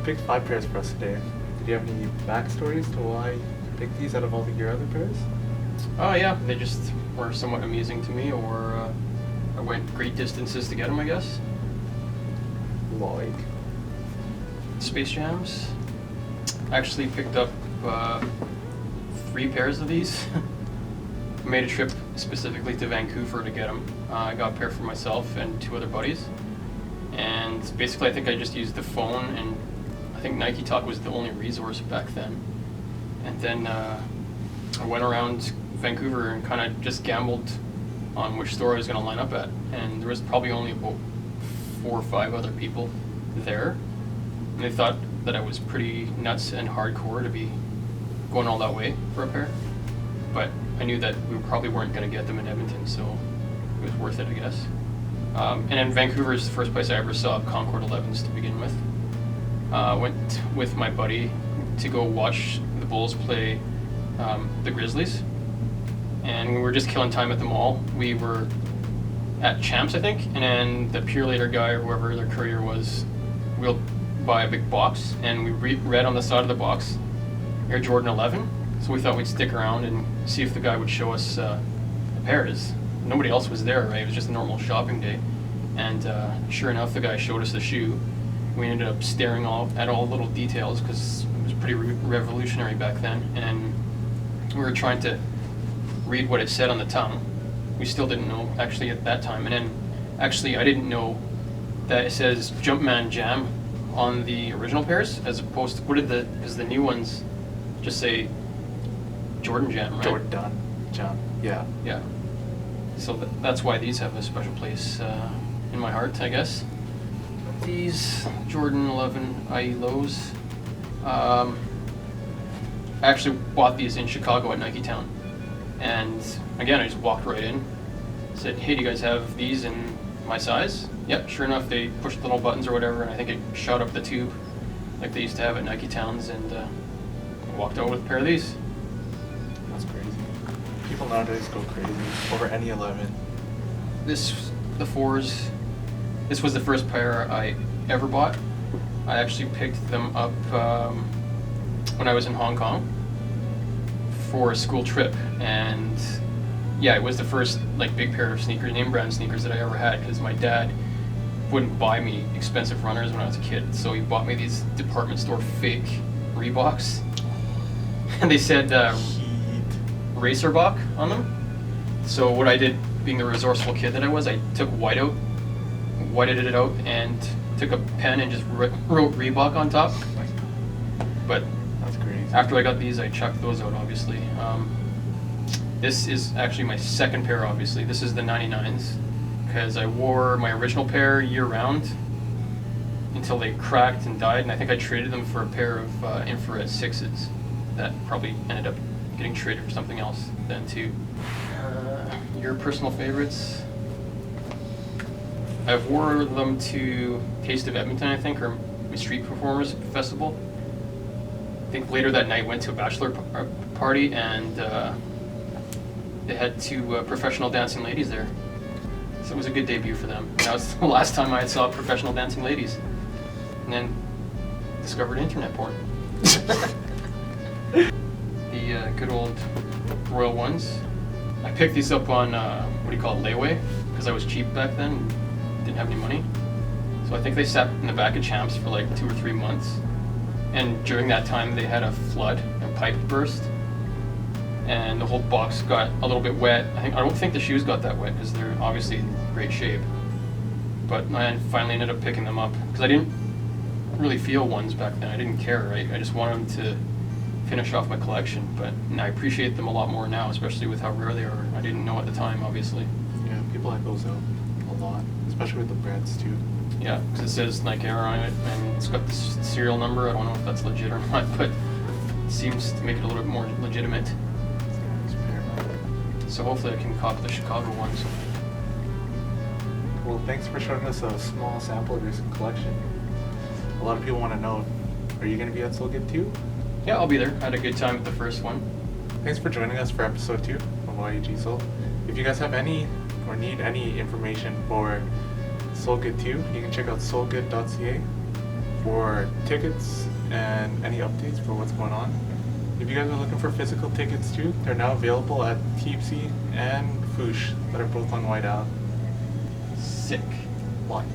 picked 5 pairs for us today. Did you have any backstories to why you picked these out of all your other pairs? Oh yeah, they just were somewhat amusing to me, or I went great distances to get them, I guess. Like? Space Jams. I actually picked up 3 pairs of these. I made a trip specifically to Vancouver to get them. I got a pair for myself and 2 other buddies. And basically I think I just used the phone, and I think Nike Talk was the only resource back then. And then I went around Vancouver and kind of just gambled on which store I was going to line up at. And there was probably only about 4 or 5 other people there. And they thought that I was pretty nuts and hardcore to be going all that way for a pair. But I knew that we probably weren't going to get them in Edmonton, so it was worth it, I guess. And then Vancouver is the first place I ever saw Concord 11s to begin with. Went with my buddy to go watch the Bulls play the Grizzlies. And we were just killing time at the mall. We were at Champs, I think, and then the Pure Later guy, or whoever their courier was, wheeled by a big box, and we read on the side of the box, Air Jordan 11. So we thought we'd stick around and see if the guy would show us the pairs. Nobody else was there, right? It was just a normal shopping day. And sure enough, the guy showed us the shoe. We ended up staring at all the little details, because it was pretty revolutionary back then. And we were trying to read what it said on the tongue. We still didn't know, actually, at that time. And then, actually, I didn't know that it says Jumpman Jam on the original pairs, as opposed to, because the new ones just say Jordan Jam, right? Jordan Jam, yeah. Yeah. So that's why these have a special place in my heart, I guess. These Jordan 11 IE lows. I actually bought these in Chicago at Nike Town. And again, I just walked right in, said, hey, do you guys have these in my size? Yep, sure enough, they pushed little buttons or whatever, and I think it shot up the tube like they used to have at Nike Towns, and I walked out with a pair of these. That's crazy. People nowadays go crazy over any 11. The 4s, this was the first pair I ever bought. I actually picked them up when I was in Hong Kong for a school trip, and yeah, it was the first like big pair of sneakers, name brand sneakers, that I ever had, because my dad wouldn't buy me expensive runners when I was a kid, so he bought me these department store fake Reeboks, and they said Racerbach on them. So what I did, being the resourceful kid that I was, I took whited it out and took a pen and just wrote Reebok on top. But that's crazy. After I got these, I chucked those out, obviously. This is actually my second pair, obviously. This is the 99s, because I wore my original pair year-round until they cracked and died, and I think I traded them for a pair of infrared 6s that probably ended up getting traded for something else then too. Your personal favorites? I've wore them to Taste of Edmonton, I think, or Street Performers Festival. I think later that night went to a bachelor party, and they had 2 professional dancing ladies there. So it was a good debut for them. And that was the last time I saw professional dancing ladies. And then discovered internet porn. The good old Royal ones. I picked these up on, layaway, because I was cheap back then and didn't have any money. So I think they sat in the back of Champs for like 2 or 3 months. And during that time they had a flood, a pipe burst, and the whole box got a little bit wet. I don't think the shoes got that wet, because they're obviously in great shape. But I finally ended up picking them up, because I didn't really feel ones back then. I didn't care, right? I just wanted them to finish off my collection, but I appreciate them a lot more now, especially with how rare they are. I didn't know at the time, obviously. Yeah, people like those out a lot, especially with the brands too. Yeah, because it says Nike Air on it, and it's got this serial number. I don't know if that's legit or not, but it seems to make it a little bit more legitimate. So hopefully I can cop the Chicago ones. Well, thanks for showing us a small sample of your collection. A lot of people want to know, are you going to be at Soul Good 2? Yeah, I'll be there. I had a good time with the first one. Thanks for joining us for episode 2 of YEG Soul. If you guys have any or need any information for Soul Good 2, you can check out soulgood.ca. for tickets and any updates for what's going on. If you guys are looking for physical tickets too, they're now available at Teepsy and Foosh that are both on White Owl. Sick. Why?